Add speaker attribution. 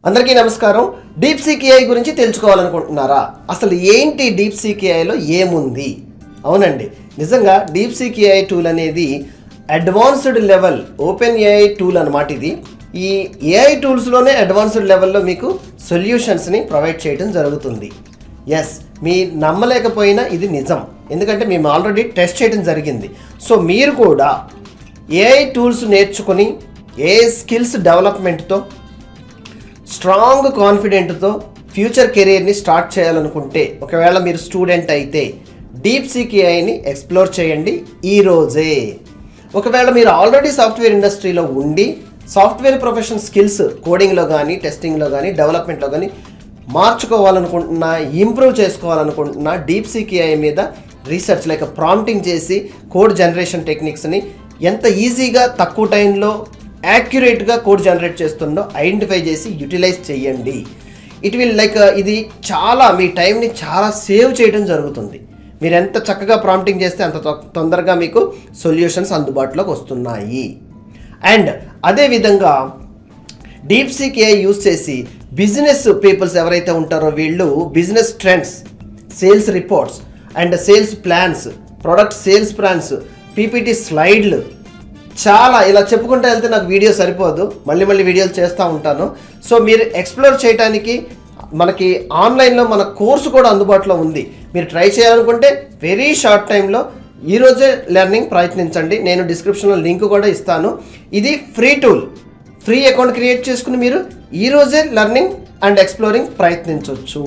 Speaker 1: అందరికీ నమస్కారం. DeepSeek AI గురించి తెలుసుకోవాలనుకుంటున్నారా? అసలు ఏంటి డీప్సీక్ AIలో ఏముంది? అవునండి, నిజంగా డీప్సీక్ AI టూల్ అనేది advanced level open AI tool అన్నమాట. ఇది ఈ AI టూల్స్లోనే అడ్వాన్స్డ్ లెవెల్లో మీకు సొల్యూషన్స్ని ప్రొవైడ్ చేయడం జరుగుతుంది. ఎస్, మీ నమ్మలేకపోయినా ఇది నిజం, ఎందుకంటే మేము ఆల్రెడీ టెస్ట్ చేయడం జరిగింది. సో మీరు కూడా AI టూల్స్ నేర్చుకుని AI స్కిల్స్ డెవలప్మెంట్తో స్ట్రాంగ్ కాన్ఫిడెంట్తో ఫ్యూచర్ కెరీర్ని స్టార్ట్ చేయాలనుకుంటే, ఒకవేళ మీరు స్టూడెంట్ అయితే డీప్సీక్ AIని ఎక్స్ప్లోర్ చేయండి ఈరోజే. ఒకవేళ మీరు ఆల్రెడీ సాఫ్ట్వేర్ ఇండస్ట్రీలో ఉండి సాఫ్ట్వేర్ ప్రొఫెషన్ స్కిల్స్ కోడింగ్లో కానీ టెస్టింగ్లో కానీ డెవలప్మెంట్లో కానీ మార్చుకోవాలనుకుంటున్నా, ఇంప్రూవ్ చేసుకోవాలనుకుంటున్నా, డీప్సీక్ AI మీద రీసెర్చ్ లైక్ ప్రాంప్టింగ్ చేసి కోడ్ జనరేషన్ టెక్నిక్స్ని ఎంత ఈజీగా తక్కువ టైంలో యాక్యురేట్గా కోడ్ జనరేట్ చేస్తుందో ఐడెంటిఫై చేసి యూటిలైజ్ చేయండి. ఇట్ విల్ ఇది చాలా మీ టైంని చాలా సేవ్ చేయడం జరుగుతుంది. మీరు ఎంత చక్కగా ప్రాంప్టింగ్ చేస్తే అంత తొందరగా మీకు సొల్యూషన్స్ అందుబాటులోకి వస్తున్నాయి. అండ్ అదేవిధంగా డీప్సీక్ AI యూజ్ చేసి బిజినెస్ పీపుల్స్ ఎవరైతే ఉంటారో వీళ్ళు business trends, sales reports and sales plans, product sales plans, PPT స్లైడ్లు, చాలా ఇలా చెప్పుకుంటూ వెళ్తే నాకు వీడియో సరిపోదు, మళ్ళీ వీడియోలు చేస్తూ ఉంటాను. సో మీరు ఎక్స్ప్లోర్ చేయడానికి మనకి ఆన్లైన్లో మన కోర్సు కూడా అందుబాటులో ఉంది. మీరు ట్రై చేయాలనుకుంటే వెరీ షార్ట్ టైంలో ఈరోజే లెర్నింగ్ ప్రయత్నించండి. నేను డిస్క్రిప్షన్లో లింక్ కూడా ఇస్తాను. ఇది free tool, free account create చేసుకుని మీరు ఈరోజే లెర్నింగ్ అండ్ ఎక్స్ప్లోరింగ్ ప్రయత్నించవచ్చు.